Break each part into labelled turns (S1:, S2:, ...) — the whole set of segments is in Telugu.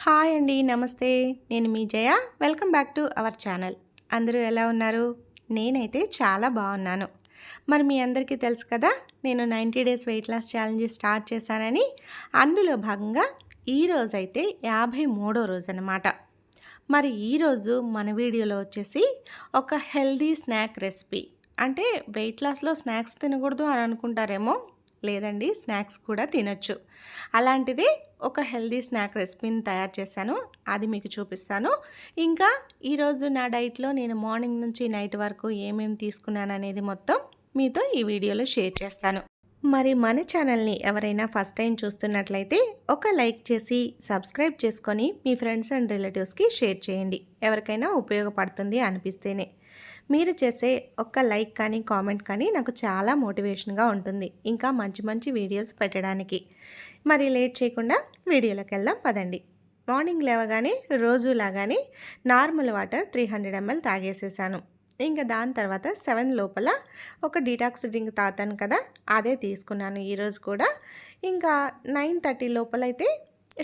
S1: హాయ్ అండి. నమస్తే. నేను మీ Jaya. Welcome back to our channel. అందరూ ఎలా ఉన్నారు? నేనైతే చాలా బాగున్నాను. మరి మీ అందరికీ తెలుసు కదా, నేను 90 days weight loss challenge start చేశానని. అందులో భాగంగా ఈరోజైతే 53వ రోజు. మరి ఈరోజు మన వీడియోలో వచ్చేసి ఒక హెల్దీ స్నాక్ రెసిపీ. అంటే వెయిట్ లాస్లో స్నాక్స్ తినకూడదు అని అనుకుంటారేమో. లేదండి, స్నాక్స్ కూడా తినొచ్చు. అలాంటిది ఒక హెల్దీ స్నాక్ రెసిపీని తయారు చేశాను, అది మీకు చూపిస్తాను. ఇంకా ఈరోజు నా డైట్లో నేను మార్నింగ్ నుంచి నైట్ వరకు ఏమేమి తీసుకున్నాను అనేది మొత్తం మీతో ఈ వీడియోలో షేర్ చేస్తాను. మరి మన ఛానల్ని ఎవరైనా ఫస్ట్ టైం చూస్తున్నట్లయితే ఒక లైక్ చేసి సబ్స్క్రైబ్ చేసుకొని మీ ఫ్రెండ్స్ అండ్ రిలేటివ్స్కి షేర్ చేయండి, ఎవరికైనా ఉపయోగపడుతుంది అనిపిస్తేనే. మీరు చేసే ఒక్క లైక్ కానీ కామెంట్ కానీ నాకు చాలా మోటివేషన్గా ఉంటుంది ఇంకా మంచి మంచి వీడియోస్ పెట్టడానికి. మరి లేట్ చేయకుండా వీడియోలోకి వెళ్దాం పదండి. మార్నింగ్ లేవగానే రోజులాగానే నార్మల్ వాటర్ 300 ml తాగేసేసాను. ఇంకా దాని తర్వాత 7 లోపల ఒక డీటాక్స్ డ్రింక్ తాతాను కదా, అదే తీసుకున్నాను ఈరోజు కూడా. ఇంకా 9:30 లోపలైతే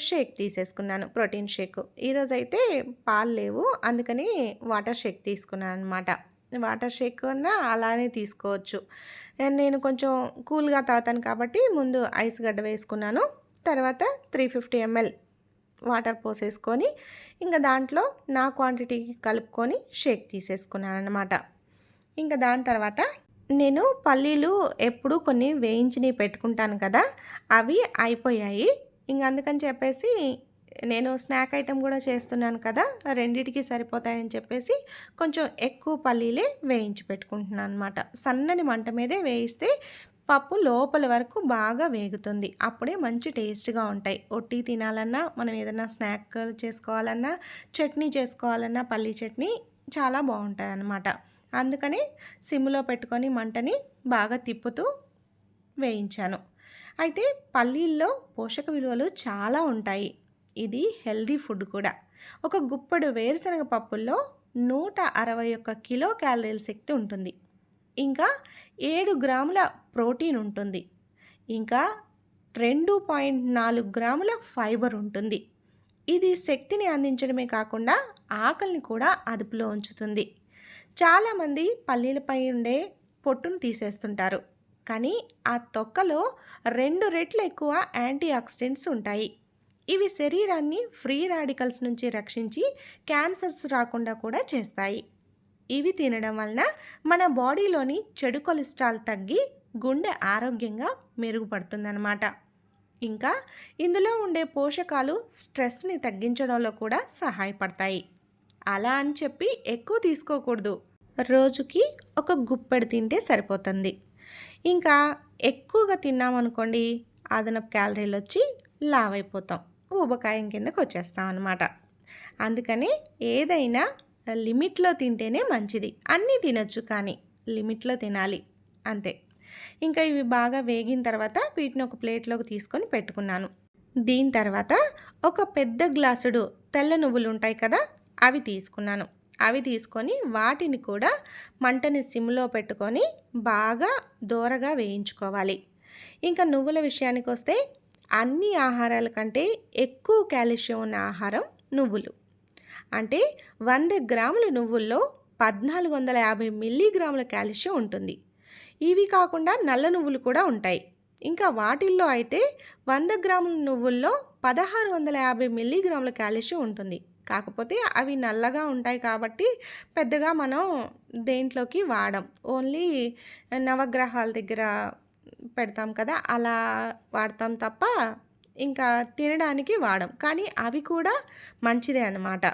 S1: షేక్ తీసేసుకున్నాను, ప్రోటీన్ షేక్. ఈరోజైతే పాలు లేవు, అందుకని వాటర్ షేక్ తీసుకున్నాను అనమాట. వాటర్ షేక్ అన్నా అలానే తీసుకోవచ్చు. నేను కొంచెం కూల్గా తాతాను కాబట్టి ముందు ఐస్ గడ్డ వేసుకున్నాను. తర్వాత 350 ml వాటర్ పోసేసుకొని ఇంకా దాంట్లో నా క్వాంటిటీకి కలుపుకొని షేక్ తీసేసుకున్నాను అనమాట. ఇంకా దాని తర్వాత నేను పల్లీలు ఎప్పుడూ కొన్ని వేయించినవి పెట్టుకుంటాను కదా, అవి అయిపోయాయి. ఇంక అందుకని చెప్పేసి నేను స్నాక్ ఐటెం కూడా చేస్తున్నాను కదా, రెండిటికి సరిపోతాయని చెప్పేసి కొంచెం ఎక్కువ పల్లీలే వేయించి పెట్టుకుంటున్నాను అనమాట. సన్నని మంట మీదే వేయిస్తే పప్పు లోపల వరకు బాగా వేగుతుంది, అప్పుడే మంచి టేస్ట్గా ఉంటాయి. ఒట్టి తినాలన్నా, మనం ఏదైనా స్నాక్ చేసుకోవాలన్నా, చట్నీ చేసుకోవాలన్నా పల్లీ చట్నీ చాలా బాగుంటాయి అన్నమాట. అందుకని సిమ్లో పెట్టుకొని మంటని బాగా తిప్పుతూ వేయించాను. అయితే పల్లీల్లో పోషక విలువలు చాలా ఉంటాయి, ఇది హెల్దీ ఫుడ్ కూడా. ఒక గుప్పెడు వేరుశనగ పప్పుల్లో 161 కిలో క్యాలరీల శక్తి ఉంటుంది. ఇంకా 7 గ్రాముల ప్రోటీన్ ఉంటుంది. ఇంకా 2.4 గ్రాముల ఫైబర్ ఉంటుంది. ఇది శక్తిని అందించడమే కాకుండా ఆకలిని కూడా అదుపులో ఉంచుతుంది. చాలామంది పల్లీలపై ఉండే పొట్టును తీసేస్తుంటారు, కానీ ఆ తొక్కలో 2 రెట్లు ఎక్కువ యాంటీ ఆక్సిడెంట్స్ ఉంటాయి. ఇవి శరీరాన్ని ఫ్రీ రాడికల్స్ నుంచి రక్షించి క్యాన్సర్స్ రాకుండా కూడా చేస్తాయి. ఇవి తినడం వలన మన బాడీలోని చెడు కొలెస్ట్రాల్ తగ్గి గుండె ఆరోగ్యంగా మెరుగుపడుతుందన్నమాట. ఇంకా ఇందులో ఉండే పోషకాలు స్ట్రెస్ని తగ్గించడంలో కూడా సహాయపడతాయి. అలా అని చెప్పి ఎక్కువ తీసుకోకూడదు, రోజుకి ఒక గుప్పెడు తింటే సరిపోతుంది. ఇంకా ఎక్కువగా తిన్నామనుకోండి, అదనపు క్యాలరీలు వచ్చి లావ్ అయిపోతాం, ఊబకాయం కిందకు వచ్చేస్తాం అన్నమాట. అందుకని ఏదైనా లిమిట్లో తింటేనే మంచిది. అన్నీ తినచ్చు కానీ లిమిట్లో తినాలి, అంతే. ఇంకా ఇవి బాగా వేగిన తర్వాత వీటిని ఒక ప్లేట్లోకి తీసుకొని పెట్టుకున్నాను. దీని తర్వాత ఒక పెద్ద గ్లాసుడు తెల్ల నువ్వులు ఉంటాయి కదా, అవి తీసుకున్నాను. అవి తీసుకొని వాటిని కూడా మంటని సిమ్లో పెట్టుకొని బాగా దోరగా వేయించుకోవాలి. ఇంకా నువ్వుల విషయానికి వస్తే అన్ని ఆహారాల కంటే ఎక్కువ కాల్షియం ఉన్న ఆహారం నువ్వులు. అంటే 100 గ్రాముల నువ్వుల్లో 1450 మిల్లీగ్రాముల కాల్షియం ఉంటుంది. ఇవి కాకుండా నల్ల నువ్వులు కూడా ఉంటాయి. ఇంకా వాటిల్లో అయితే 100 గ్రాముల నువ్వుల్లో 1650 మిల్లీగ్రాముల కాల్షియం ఉంటుంది. కాకపోతే అవి నల్లగా ఉంటాయి కాబట్టి పెద్దగా మనం దేంట్లోకి వాడం, ఓన్లీ నవగ్రహాల దగ్గర పెడతాం కదా, అలా వాడతాం తప్ప ఇంకా తినడానికి వాడం. కానీ అవి కూడా మంచిదే అన్నమాట.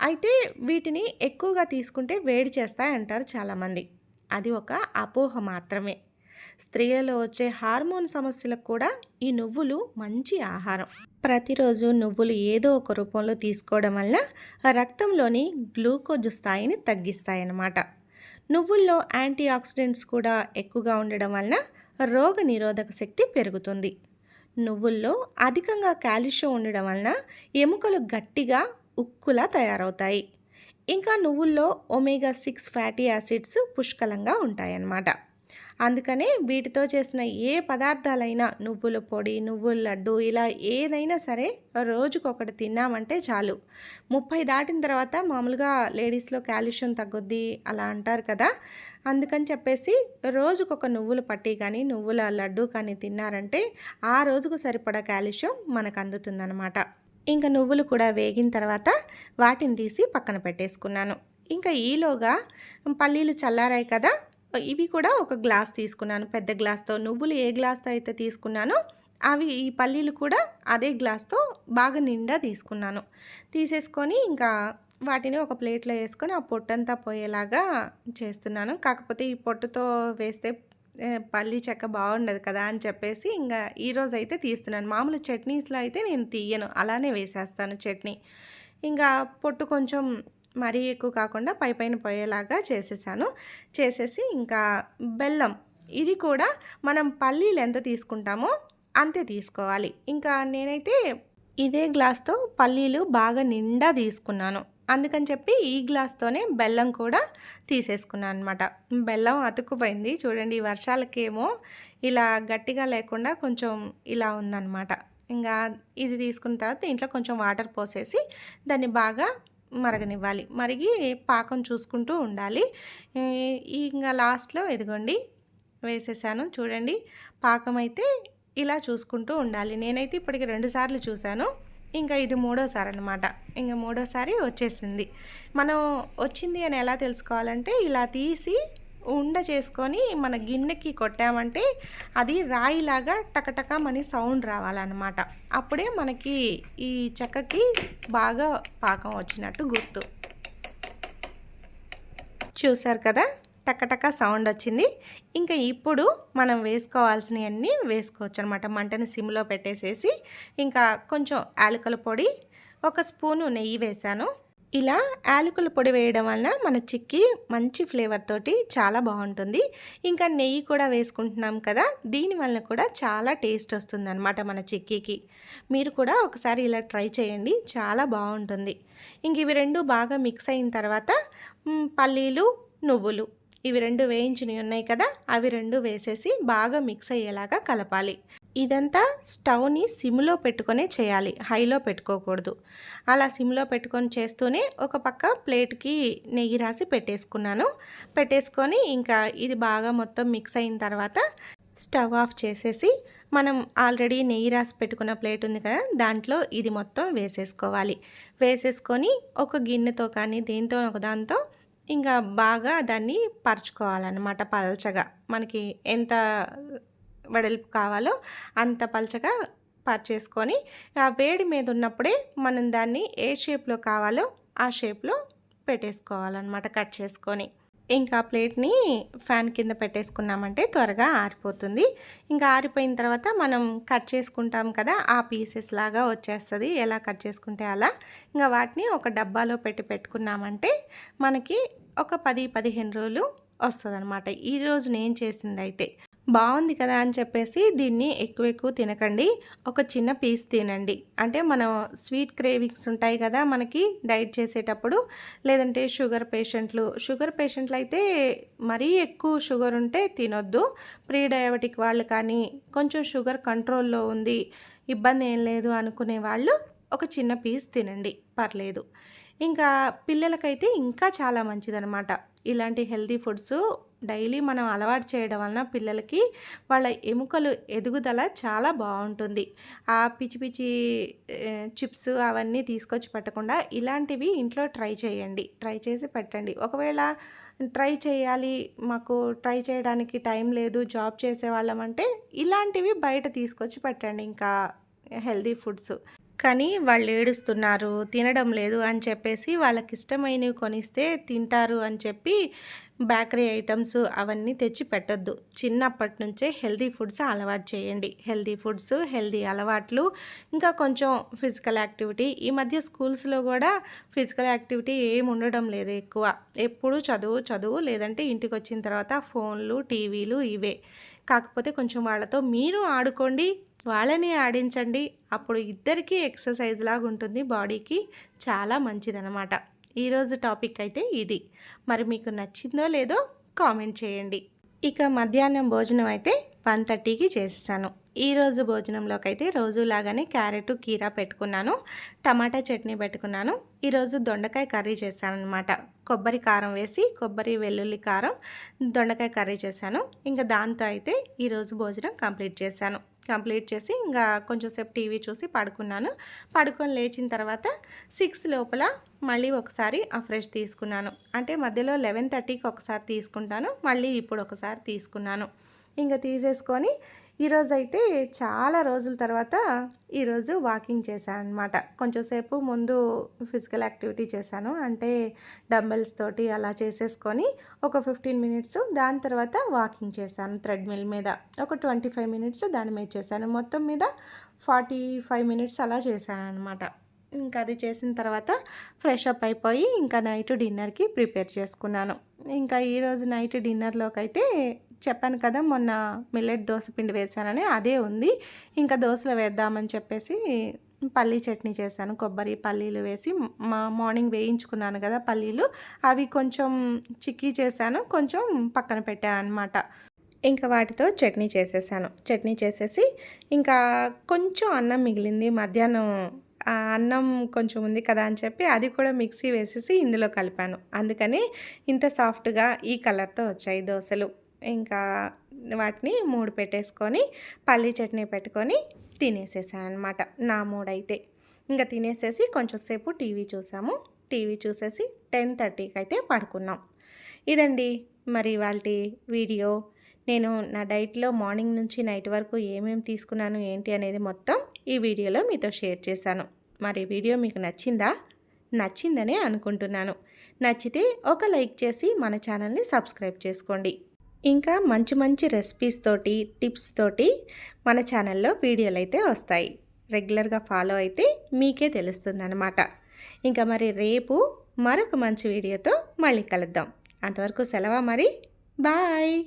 S1: అయితే వీటిని ఎక్కువగా తీసుకుంటే వేడి చేస్తాయి అంటారు చాలామంది. అది ఒక అపోహ మాత్రమే. స్త్రీలలో వచ్చే హార్మోన్ సమస్యలకు కూడా ఈ నువ్వులు మంచి ఆహారం. ప్రతిరోజు నువ్వులు ఏదో ఒక రూపంలో తీసుకోవడం వల్ల రక్తంలోని గ్లూకోజ్ స్థాయిని తగ్గిస్తాయన్నమాట. నువ్వుల్లో యాంటీ ఆక్సిడెంట్స్ కూడా ఎక్కువగా ఉండడం వలన రోగ నిరోధక శక్తి పెరుగుతుంది. నువ్వుల్లో అధికంగా కాల్షియం ఉండడం వలన ఎముకలు గట్టిగా ఉక్కులా తయారవుతాయి. ఇంకా నువ్వుల్లో ఒమేగా 6 ఫ్యాటీ యాసిడ్స్ పుష్కలంగా ఉంటాయన్నమాట. అందుకనే వీటితో చేసిన ఏ పదార్థాలైనా నువ్వుల పొడి, నువ్వుల లడ్డు ఇలా ఏదైనా సరే రోజుకొకటి తిన్నామంటే చాలు. 30 దాటిన తర్వాత మామూలుగా లేడీస్‌లో కాల్షియం తగ్గుద్ది అలా అంటారు కదా! అందుకని చెప్పేసి రోజుకొక నువ్వుల పట్టి కానీ, నువ్వుల లడ్డు కానీ తిన్నారంటే ఆ రోజుకు సరిపడా కాల్షియం మనకు అందుతుందనమాట. ఇంక నువ్వులు కూడా వేగిన తర్వాత వాటిని తీసి పక్కన పెట్టేసుకున్నాను. ఇంకా ఈలోగా పల్లీలు చల్లారాయి కదా! ఇవి కూడా ఒక గ్లాస్ తీసుకున్నాను. పెద్ద గ్లాస్‌తో నువ్వులు ఏ గ్లాస్‌తో అయితే తీసుకున్నానో ఈ పల్లీలు కూడా అదే గ్లాస్‌తో బాగా నిండా తీసుకున్నాను. తీసేసుకొని ఇంకా వాటిని ఒక ప్లేట్‌లో యేసుకొని ఆ పొట్టంతా పోయేలాగా చేస్తున్నాను. కాకపోతే ఈ పొట్టుతో వేస్తే పల్లీ చెక్క బాగుండదు కదా అని చెప్పేసి ఇంకా ఈరోజైతే తీస్తున్నాను. మామూలు చట్నీస్‌లో అయితే నేను తీయను. అలానే వేసేస్తాను చట్నీ. ఇంకా పొట్టు కొంచెం మరీ ఎక్కువ కాకుండా పైపైన పోయేలాగా చేసేసాను. చేసేసి ఇంకా బెల్లం ఇది కూడా మనం పల్లీలు ఎంత తీసుకుంటామో అంతే తీసుకోవాలి. ఇంకా నేనైతే ఇదే గ్లాస్‌తో పల్లీలు బాగా నిండా తీసుకున్నాను. అందుకని చెప్పి ఈ గ్లాస్‌తోనే బెల్లం కూడా తీసేసుకున్నాను అనమాట. బెల్లం అతుక్కుపోయింది చూడండి. ఈ వర్షాలకేమో ఇలా గట్టిగా లేకుండా కొంచెం ఇలా ఉందనమాట. ఇంగా ఇది తీసుకున్న తర్వాత దీంట్లో కొంచెం వాటర్ పోసేసి దాన్ని బాగా మరగనివ్వాలి. మరిగి పాకం చూసుకుంటూ ఉండాలి. ఇంగా లాస్ట్‌లో ఇదిగోండి వేసేసాను చూడండి. పాకం అయితే ఇలా చూసుకుంటూ ఉండాలి. నేనైతే ఇప్పటికి 2 సార్లు చూశాను. ఇంకా ఇది మూడోసారి అనమాట. ఇంక మూడోసారి వచ్చేసింది. మనం వచ్చింది అని ఎలా తెలుసుకోవాలంటే ఇలా తీసి ఉండ చేసుకొని మన గిన్నెకి కొట్టామంటే అది రాయిలాగా టకటకమని సౌండ్ రావాలన్నమాట. అప్పుడే మనకి ఈ చెక్కకి బాగా పాకం వచ్చినట్టు గుర్తు. చూసారు కదా! టకటక సౌండ్ వచ్చింది. ఇంకా ఇప్పుడు మనం వేసుకోవాల్సినవన్నీ వేసుకోవచ్చు అనమాట. మంటని సిమ్‌లో పెట్టేసేసి ఇంకా కొంచెం యాలకుల పొడి, ఒక స్పూను నెయ్యి వేశాను. ఇలా యాలకుల పొడి వేయడం వలన మన చిక్కీ మంచి ఫ్లేవర్ తోటి చాలా బాగుంటుంది. ఇంకా నెయ్యి కూడా వేసుకుంటున్నాం కదా! దీనివల్ల కూడా చాలా టేస్ట్ వస్తుందన్నమాట మన చిక్కీకి. మీరు కూడా ఒకసారి ఇలా ట్రై చేయండి. చాలా బాగుంటుంది. ఇంక ఇవి 2 బాగా మిక్స్ అయిన తర్వాత పల్లీలు, నువ్వులు ఇవి 2 వేయించినవి ఉన్నాయి కదా! అవి 2 వేసేసి బాగా మిక్స్ అయ్యేలాగా కలపాలి. ఇదంతా స్టవ్‌ని సిమ్‌లో పెట్టుకొనే చేయాలి. హైలో పెట్టుకోకూడదు. అలా సిమ్‌లో పెట్టుకొని చేస్తూనే ఒక పక్క ప్లేట్‌కి నెయ్యి రాసి పెట్టేసుకున్నాను. పెట్టేసుకొని ఇంకా ఇది బాగా మొత్తం మిక్స్ అయిన తర్వాత స్టవ్ ఆఫ్ చేసేసి మనం ఆల్రెడీ నెయ్యి రాసి పెట్టుకున్న ప్లేట్ ఉంది కదా! దాంట్లో ఇది మొత్తం వేసేసుకోవాలి. వేసేసుకొని ఒక గిన్నెతో కానీ దేనితో ఒక దాంతో ఇంకా బాగా దాన్ని పరుచుకోవాలన్నమాట పల్చగా. మనకి ఎంత వెడల్పు కావాలో అంత పల్చగా పరిచేసుకొని ఆ వేడి మీద ఉన్నప్పుడే మనం దాన్ని ఏ షేప్‌లో కావాలో ఆ షేప్‌లో పెట్టేసుకోవాలన్నమాట కట్ చేసుకొని. ఇంకా ప్లేట్‌ని ఫ్యాన్ కింద పెట్టేసుకున్నామంటే త్వరగా ఆరిపోతుంది. ఇంకా ఆరిపోయిన తర్వాత మనం కట్ చేసుకుంటాం కదా! ఆ పీసెస్ లాగా వచ్చేస్తది. ఎలా కట్ చేసుకుంటే అలా. ఇంకా వాటిని ఒక డబ్బాలో పెట్టుకున్నామంటే మనకి ఒక 10, 15 రోజులు వస్తదనమాట. ఈరోజు నేను చేసిందైతే. బాగుంది కదా అని చెప్పేసి దీన్ని ఎక్కువ తినకండి. ఒక చిన్న పీస్ తినండి. అంటే మనం స్వీట్ క్రేవింగ్స్ ఉంటాయి కదా మనకి డైట్ చేసేటప్పుడు. లేదంటే షుగర్ పేషెంట్లు అయితే మరీ ఎక్కువ షుగర్ ఉంటే తినొద్దు. ప్రీ డయాబెటిక్ వాళ్ళు కానీ కొంచెం షుగర్ కంట్రోల్లో ఉంది, ఇబ్బంది ఏం లేదు అనుకునే వాళ్ళు ఒక చిన్న పీస్ తినండి, పర్లేదు. ఇంకా పిల్లలకైతే ఇంకా చాలా మంచిదనమాట. ఇలాంటి హెల్తీ ఫుడ్స్ డైలీ మనం అలవాటు చేయడం వలన పిల్లలకి వాళ్ళ ఎముకలు ఎదుగుదల చాలా బాగుంటుంది. ఆ పిచ్చి పిచ్చి చిప్స్ అవన్నీ తీసుకొచ్చి పెట్టకుండా ఇలాంటివి ఇంట్లో ట్రై చేయండి. ట్రై చేసి పెట్టండి. ఒకవేళ ట్రై చేయాలి, మాకు ట్రై చేయడానికి టైం లేదు, జాబ్ చేసేవాళ్ళం అంటే ఇలాంటివి బయట తీసుకొచ్చి పెట్టండి. ఇంకా హెల్తీ ఫుడ్స్ కానీ వాళ్ళు ఏడుస్తున్నారు, తినడం లేదు అని చెప్పేసి వాళ్ళకి ఇష్టమైనవి కొనిస్తే తింటారు అని చెప్పి బేకరీ ఐటమ్స్ అవన్నీ తెచ్చి పెట్టొద్దు. చిన్నప్పటి నుంచే హెల్తీ ఫుడ్స్ అలవాటు చేయండి. హెల్తీ ఫుడ్స్, హెల్తీ అలవాట్లు, ఇంకా కొంచెం ఫిజికల్ యాక్టివిటీ. ఈ మధ్య స్కూల్స్లో కూడా ఫిజికల్ యాక్టివిటీ ఏమి ఉండడం లేదు ఎక్కువ. ఎప్పుడు చదువు లేదంటే ఇంటికి వచ్చిన తర్వాత ఫోన్లు, టీవీలు ఇవే. కాకపోతే కొంచెం వాళ్ళతో మీరు ఆడుకోండి, వాళ్ళని ఆడించండి. అప్పుడు ఇద్దరికీ ఎక్సర్సైజ్ లాగా ఉంటుంది, బాడీకి చాలా మంచిదనమాట. ఈరోజు టాపిక్ అయితే ఇది. మరి మీకు నచ్చిందో లేదో కామెంట్ చేయండి. ఇక మధ్యాహ్నం భోజనం అయితే 1:30కి చేసేసాను. ఈరోజు భోజనంలోకి అయితే రోజులాగానే క్యారెట్ కీరా పెట్టుకున్నాను, టమాటా చట్నీ పెట్టుకున్నాను. ఈరోజు దొండకాయ కర్రీ చేశానన్నమాట. కొబ్బరి కారం వేసి, కొబ్బరి వెల్లుల్లి కారం దొండకాయ కర్రీ చేశాను. ఇంకా దాంతో అయితే ఈరోజు భోజనం కంప్లీట్ చేసి ఇంకా కొంచెం సేపు టీవీ చూసి పడుకున్నాను. పడుకొని లేచిన తర్వాత 6 లోపల మళ్ళీ ఒకసారి ఫ్రెష్ తీసుకున్నాను. అంటే మధ్యలో 11:30కి ఒకసారి తీసుకుంటాను, మళ్ళీ ఇప్పుడు ఒకసారి తీసుకున్నాను. ఇంకా తీసేసుకొని ఈరోజైతే చాలా రోజుల తర్వాత ఈరోజు వాకింగ్ చేశాను అనమాట. కొంచెం సేపు ముందు ఫిజికల్ యాక్టివిటీ చేశాను, అంటే డంబెల్స్ తోటి అలా చేసేసుకొని ఒక 15 మినిట్స్, దాని తర్వాత వాకింగ్ చేశాను థ్రెడ్మిల్ మీద. ఒక 25 మినిట్స్ దాని మీద చేశాను. మొత్తం మీద 45 మినిట్స్ అలా చేశాను అనమాట. ఇంకా అది చేసిన తర్వాత ఫ్రెష్ అప్ అయిపోయి ఇంకా నైట్ డిన్నర్కి ప్రిపేర్ చేసుకున్నాను. ఇంకా ఈరోజు నైట్ డిన్నర్లోకి అయితే చెప్పాను కదా, మొన్న మిల్లెట్ దోశ పిండి వేశానని, అదే ఉంది. ఇంకా దోశలు వేద్దామని చెప్పేసి పల్లీ చట్నీ చేశాను. కొబ్బరి పల్లీలు వేసి మార్నింగ్ వేయించుకున్నాను కదా పల్లీలు, అవి కొంచెం చిక్కీ చేశాను, కొంచెం పక్కన పెట్టాను అనమాట. ఇంకా వాటితో చట్నీ చేసేసి ఇంకా కొంచెం అన్నం మిగిలింది మధ్యాహ్నం. అన్నం కొంచెం ఉంది కదా అని చెప్పి అది కూడా మిక్సీ వేసేసి ఇందులో కలిపాను. అందుకని ఇంత సాఫ్ట్గా ఈ కలర్తో వచ్చాయి దోశలు. ఇంకా వాటిని 3 పెట్టేసుకొని పల్లీ చట్నీ పెట్టుకొని తినేసేసాను అనమాట. నా మూడైతే ఇంకా తినేసేసి కొంచెం సేపు టీవీ చూసేసి 10:30కి అయితే పడుకున్నాం. ఇదండి మరి ఇవాల్టి వీడియో. నేను నా డైట్లో మార్నింగ్ నుంచి నైట్ వరకు ఏమేమి తీసుకున్నాను ఏంటి అనేది మొత్తం ఈ వీడియోలో మీతో షేర్ చేశాను. మరి వీడియో మీకు నచ్చిందనే అనుకుంటున్నాను. నచ్చితే ఒక లైక్ చేసి మన ఛానల్ని సబ్స్క్రైబ్ చేసుకోండి. ఇంకా మంచి రెసిపీస్ తోటి, టిప్స్ తోటి మన ఛానల్లో వీడియోలు అయితే వస్తాయి. రెగ్యులర్గా ఫాలో అయితే మీకే తెలుస్తుందన్నమాట. ఇంకా మరి రేపు మరొక మంచి వీడియోతో మళ్ళీ కలుద్దాం. అంతవరకు సెలవా మరి. బాయ్.